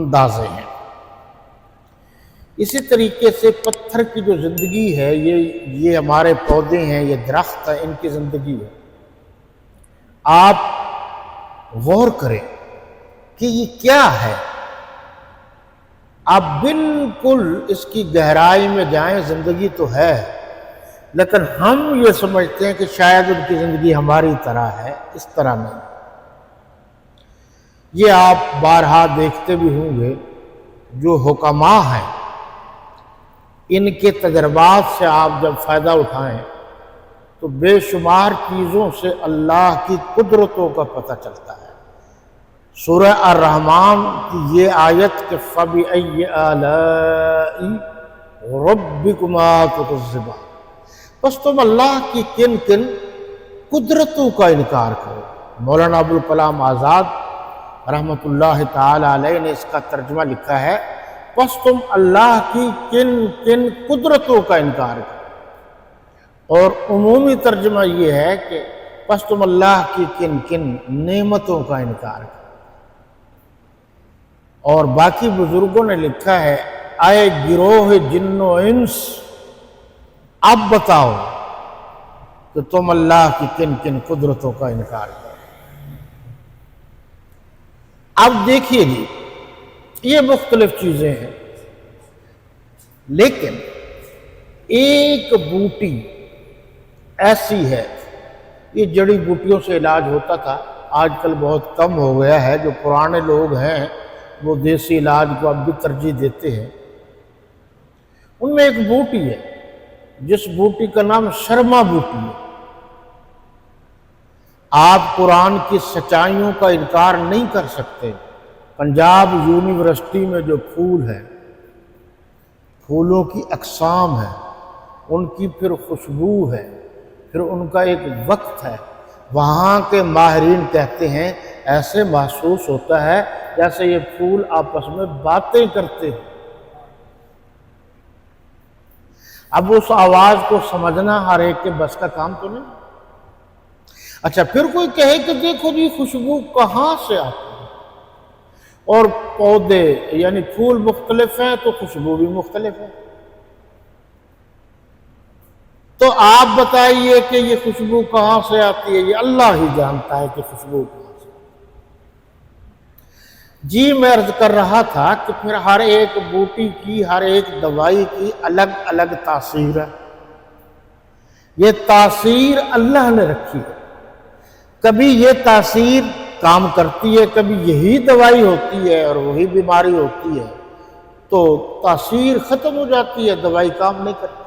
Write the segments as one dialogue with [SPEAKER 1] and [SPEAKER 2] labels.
[SPEAKER 1] اندازے ہیں۔ اسی طریقے سے پتھر کی جو زندگی ہے، یہ ہمارے پودے ہیں، یہ درخت ہیں، ان کی زندگی ہے۔ آپ غور کریں کہ یہ کیا ہے، آپ بالکل اس کی گہرائی میں جائیں، زندگی تو ہے، لیکن ہم یہ سمجھتے ہیں کہ شاید ان کی زندگی ہماری طرح ہے، اس طرح نہیں۔ یہ آپ بارہا دیکھتے بھی ہوں گے، جو حکماء ہیں ان کے تجربات سے آپ جب فائدہ اٹھائیں تو بے شمار چیزوں سے اللہ کی قدرتوں کا پتہ چلتا ہے۔ سورہ الرحمن کی یہ آیت کہ فَبِأَيِّ آلَاءِ رَبِّكُمَا تُكَذِّبَانِ، بس تم اللہ کی کن کن قدرتوں کا انکار کرو۔ مولانا ابوالکلام آزاد رحمۃ اللہ تعالی علیہ نے اس کا ترجمہ لکھا ہے، بس تم اللہ کی کن کن قدرتوں کا انکار کرو، اور عمومی ترجمہ یہ ہے کہ بس تم اللہ کی کن کن نعمتوں کا انکار کرو۔ اور باقی بزرگوں نے لکھا ہے، اے گروہ جن و انس، اب بتاؤ کہ تم اللہ کی کن کن قدرتوں کا انکار کرو۔ اب دیکھیے جی، یہ مختلف چیزیں ہیں، لیکن ایک بوٹی ایسی ہے، یہ جڑی بوٹیوں سے علاج ہوتا تھا، آج کل بہت کم ہو گیا ہے، جو پرانے لوگ ہیں وہ دیسی علاج کو اب بھی ترجیح دیتے ہیں۔ ان میں ایک بوٹی ہے جس بوٹی کا نام شرما بوٹی ہے۔ آپ قرآن کی سچائیوں کا انکار نہیں کر سکتے۔ پنجاب یونیورسٹی میں جو پھول ہیں، پھولوں کی اقسام ہیں، ان کی پھر خوشبو ہے، پھر ان کا ایک وقت ہے، وہاں کے ماہرین کہتے ہیں ایسے محسوس ہوتا ہے جیسے یہ پھول آپس میں باتیں کرتے ہیں۔ اب اس آواز کو سمجھنا ہر ایک کے بس کا کام تو نہیں۔ اچھا، پھر کوئی کہے کہ دیکھو جی خوشبو کہاں سے آتی ہے، اور پودے یعنی پھول مختلف ہیں تو خوشبو بھی مختلف ہے، تو آپ بتائیے کہ یہ خوشبو کہاں سے آتی ہے؟ یہ اللہ ہی جانتا ہے کہ خوشبو کہاں سے۔ جی میں عرض کر رہا تھا کہ پھر ہر ایک بوٹی کی، ہر ایک دوائی کی الگ الگ تاثیر ہے۔ یہ تاثیر اللہ نے رکھی ہے، کبھی یہ تاثیر کام کرتی ہے، کبھی یہی دوائی ہوتی ہے اور وہی بیماری ہوتی ہے تو تاثیر ختم ہو جاتی ہے، دوائی کام نہیں کرتی۔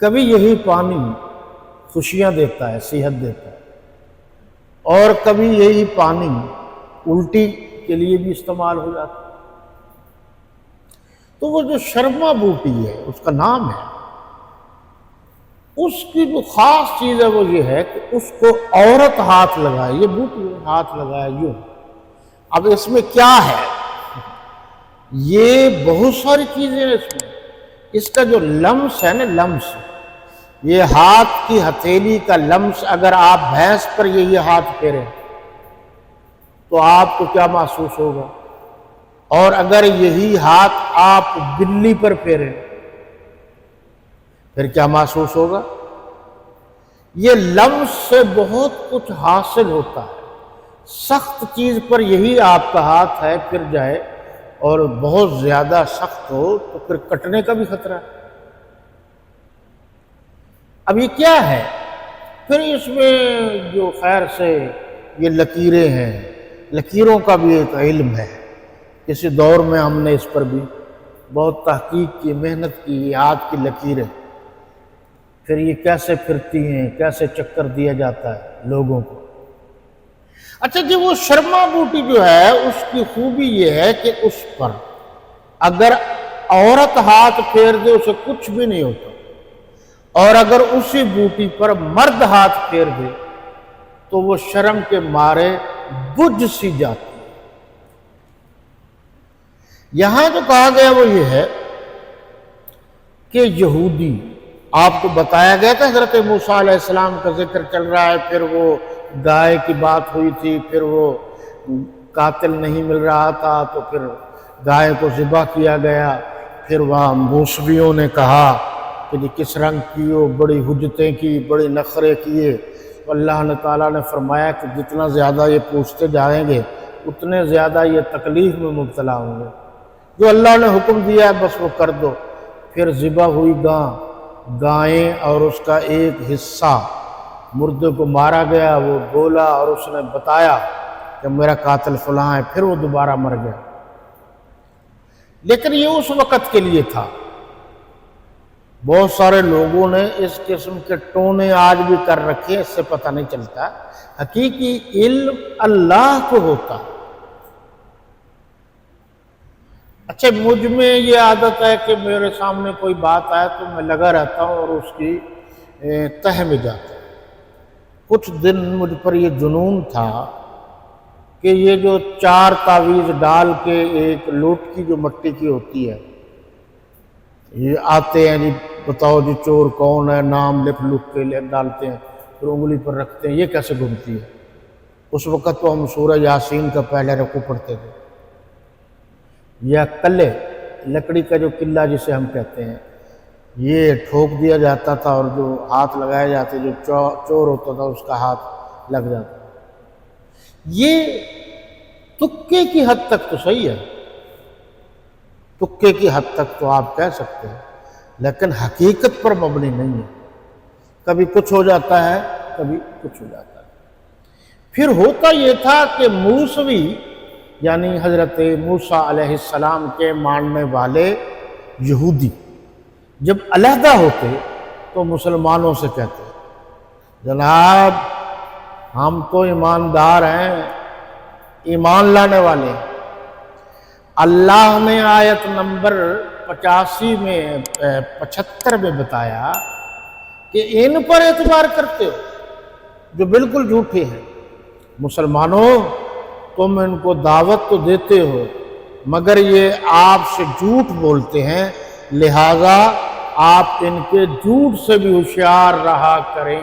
[SPEAKER 1] کبھی یہی پانی خوشیاں دیتا ہے، صحت دیتا ہے، اور کبھی یہی پانی الٹی کے لیے بھی استعمال ہو جاتا ہے۔ تو وہ جو شرما بوٹی ہے، اس کا نام ہے، اس کی جو خاص چیز ہے وہ یہ ہے کہ اس کو عورت ہاتھ لگائے، یہ بوٹی ہاتھ لگائے یوں۔ اب اس میں کیا ہے؟ یہ بہت ساری چیزیں ہیں اس میں۔ اس کا جو لمس ہے نا، لمس، یہ ہاتھ کی ہتھیلی کا لمس، اگر آپ بھینس پر یہی ہاتھ پھیریں تو آپ کو کیا محسوس ہوگا، اور اگر یہی ہاتھ آپ بلی پر پھیریں پھر کیا محسوس ہوگا؟ یہ لمس سے بہت کچھ حاصل ہوتا ہے۔ سخت چیز پر یہی آپ کا ہاتھ ہے پھر جائے اور بہت زیادہ سخت ہو تو پھر کٹنے کا بھی خطرہ ہے۔ اب یہ کیا ہے؟ پھر اس میں جو خیر سے یہ لکیریں ہیں، لکیروں کا بھی ایک علم ہے۔ کسی دور میں ہم نے اس پر بھی بہت تحقیق کی، محنت کی، یہ ہاتھ کی لکیریں، پھر یہ کیسے پھرتی ہیں، کیسے چکر دیا جاتا ہے لوگوں کو۔ اچھا جی، وہ شرما بوٹی جو ہے اس کی خوبی یہ ہے کہ اس پر اگر عورت ہاتھ پھیر دے اسے کچھ بھی نہیں ہوتا، اور اگر اسی بوٹی پر مرد ہاتھ پھیر دے تو وہ شرم کے مارے بجھ سی جاتی ہے۔ یہاں جو کہا گیا وہ یہ ہے کہ یہودی، آپ کو بتایا گیا تھا حضرت موسیٰ علیہ السلام کا ذکر چل رہا ہے، پھر وہ گائے کی بات ہوئی تھی، پھر وہ قاتل نہیں مل رہا تھا تو پھر گائے کو ذبح کیا گیا۔ پھر وہاں موسویوں نے کہا کہ جی کس رنگ کی ہو، بڑی حجتیں کی، بڑے نخرے کیے۔ اللہ نے تعالیٰ نے فرمایا کہ جتنا زیادہ یہ پوچھتے جائیں گے اتنے زیادہ یہ تکلیف میں مبتلا ہوں گے، جو اللہ نے حکم دیا ہے بس وہ کر دو۔ پھر ذبح ہوئی گائیں اور اس کا ایک حصہ مردے کو مارا گیا، وہ بولا اور اس نے بتایا کہ میرا قاتل فلاں ہے، پھر وہ دوبارہ مر گیا۔ لیکن یہ اس وقت کے لیے تھا۔ بہت سارے لوگوں نے اس قسم کے ٹونے آج بھی کر رکھے، اس سے پتہ نہیں چلتا حقیقی علم اللہ کو ہوتا۔ اچھا، مجھ میں یہ عادت ہے کہ میرے سامنے کوئی بات آئے تو میں لگا رہتا ہوں اور اس کی تہ میں جاتا ہوں۔ کچھ دن مجھ پر یہ جنون تھا کہ یہ جو 4 تعویذ ڈال کے ایک لوٹکی جو مٹی کی ہوتی ہے، یہ آتے ہیں جی بتاؤ جی چور کون ہے، نام لکھ کے ڈالتے ہیں، پھر انگلی پر رکھتے ہیں، یہ کیسے گھومتی ہے؟ اس وقت تو ہم سورہ یاسین کا پہلے رکوع پڑھتے تھے، یا کلے لکڑی کا جو قلہ جسے ہم کہتے ہیں، یہ ٹھوک دیا جاتا تھا اور جو ہاتھ لگائے جاتے، جو چور ہوتا تھا اس کا ہاتھ لگ جاتا۔ یہ تکے کی حد تک تو صحیح ہے، تکے کی حد تک تو آپ کہہ سکتے ہیں، لیکن حقیقت پر مبنی نہیں ہے۔ کبھی کچھ ہو جاتا ہے، کبھی کچھ ہو جاتا ہے۔ پھر ہوتا یہ تھا کہ موسوی یعنی حضرت موسیٰ علیہ السلام کے ماننے والے یہودی جب علیحدہ ہوتے تو مسلمانوں سے کہتے جناب ہم تو ایماندار ہیں، ایمان لانے والے ہیں۔ اللہ نے آیت نمبر 85 میں 75 میں بتایا کہ ان پر اعتبار کرتے ہو جو بالکل جھوٹے ہیں۔ مسلمانوں تم ان کو دعوت تو دیتے ہو مگر یہ آپ سے جھوٹ بولتے ہیں، لہذا آپ ان کے جھوٹ سے بھی ہوشیار رہا کریں۔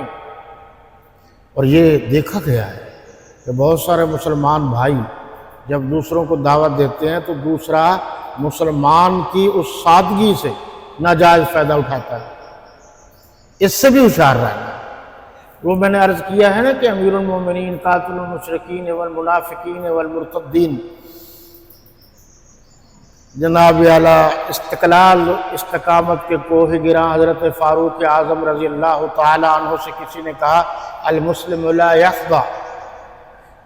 [SPEAKER 1] اور یہ دیکھا گیا ہے کہ بہت سارے مسلمان بھائی جب دوسروں کو دعوت دیتے ہیں تو دوسرا مسلمان کی اس سادگی سے ناجائز فائدہ اٹھاتا ہے، اس سے بھی ہوشیار رہنا ہے۔ وہ میں نے عرض کیا ہے نا کہ امیر المومنین قاتل المشرکین والمنافقین والمرتدین، جناب اعلیٰ استقلال استقامت کے کوہ گراں حضرت فاروق اعظم رضی اللہ تعالی عنہ سے کسی نے کہا المسلم لا یخدع،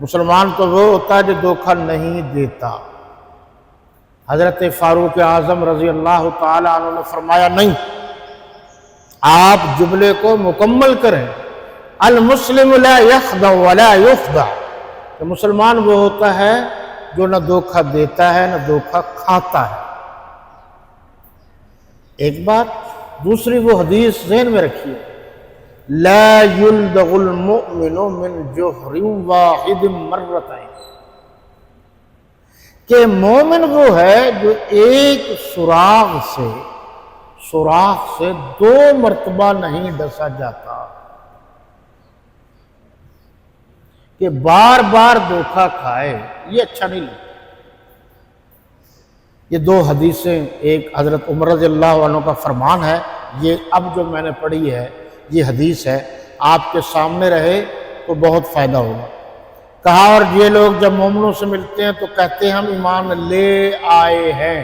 [SPEAKER 1] مسلمان تو وہ ہوتا ہے جو دھوکہ نہیں دیتا۔ حضرت فاروق اعظم رضی اللہ تعالی عنہ نے فرمایا نہیں، آپ جملے کو مکمل کریں، المسلم لا یخدع ولا یخدع، کہ مسلمان وہ ہوتا ہے جو نہ دھوکہ دیتا ہے نہ دھوکہ کھاتا ہے۔ ایک بات، دوسری وہ حدیث ذہن میں رکھیے، لا یلدغ المؤمن من جحر واحد مرتين، کہ مومن وہ ہے جو ایک سوراخ سے 2 مرتبہ نہیں ڈسا جاتا، کہ بار بار دھوکہ کھائے، یہ اچھا نہیں لگتا۔ یہ 2 حدیثیں، ایک حضرت عمر رضی اللہ عنہ کا فرمان ہے، یہ اب جو میں نے پڑھی ہے یہ حدیث ہے، آپ کے سامنے رہے تو بہت فائدہ ہوگا۔ کہا اور یہ لوگ جب مومنوں سے ملتے ہیں تو کہتے ہیں ہم ایمان لے آئے ہیں،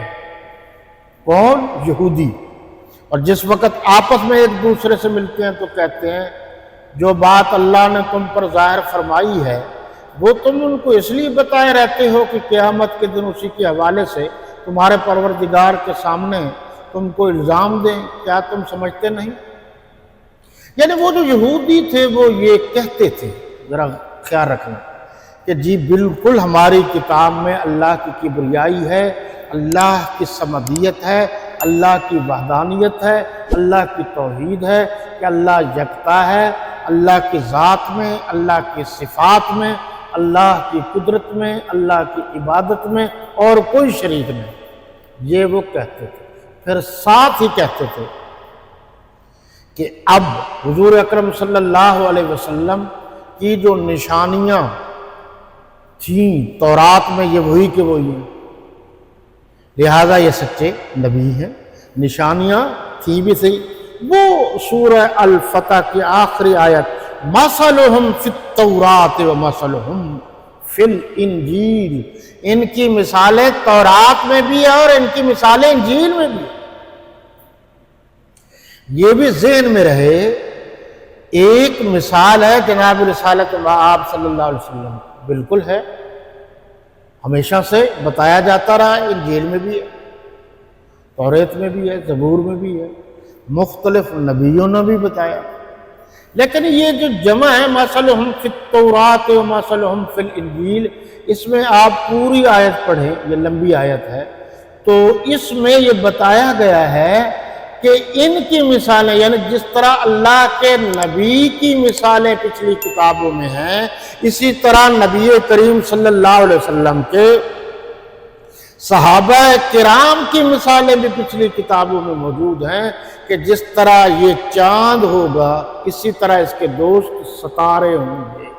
[SPEAKER 1] کون؟ یہودی۔ اور جس وقت آپس میں ایک دوسرے سے ملتے ہیں تو کہتے ہیں جو بات اللہ نے تم پر ظاہر فرمائی ہے وہ تم ان کو اس لیے بتائے رہتے ہو کہ قیامت کے دن اسی کے حوالے سے تمہارے پروردگار کے سامنے تم کو الزام دیں، کیا تم سمجھتے نہیں؟ یعنی وہ جو یہودی تھے وہ یہ کہتے تھے، ذرا خیال رکھنا، کہ جی بالکل ہماری کتاب میں اللہ کی کبریائی ہے، اللہ کی صمدیت ہے، اللہ کی وحدانیت ہے، اللہ کی توحید ہے، کہ اللہ یکتا ہے، اللہ کی ذات میں، اللہ کی صفات میں، اللہ کی قدرت میں، اللہ کی عبادت میں اور کوئی شریک نہیں، یہ وہ کہتے تھے۔ پھر ساتھ ہی کہتے تھے کہ اب حضور اکرم صلی اللہ علیہ وسلم کی جو نشانیاں تھیں تورات میں یہ وہی کہ وہی ہیں، لہذا یہ سچے نبی ہیں۔ نشانیاں تھیں بھی صحیح۔ وہ سورہ الفتح کی آخری آیت مثلہم فی التوراۃ و مثلہم فی الانجیل، ان کی مثالیں تورات میں بھی ہیں اور ان کی مثالیں انجیل میں بھی ہیں۔ یہ بھی ذہن میں رہے، ایک مثال ہے جناب رسالت آپ صلی اللہ علیہ وسلم، بالکل ہے، ہمیشہ سے بتایا جاتا رہا ہے، انجیل میں بھی ہے، توریت میں بھی ہے، زبور میں بھی ہے، مختلف نبیوں نے بھی بتایا۔ لیکن یہ جو جمع ہے مثلہم فی التوراۃ و مثلہم فی الانجیل، اس میں آپ پوری آیت پڑھیں، یہ لمبی آیت ہے، تو اس میں یہ بتایا گیا ہے کہ ان کی مثالیں، یعنی جس طرح اللہ کے نبی کی مثالیں پچھلی کتابوں میں ہیں، اسی طرح نبی کریم صلی اللہ علیہ وسلم کے صحابہ کرام کی مثالیں بھی پچھلی کتابوں میں موجود ہیں کہ جس طرح یہ چاند ہوگا اسی طرح اس کے دوست ستارے ہوں گے۔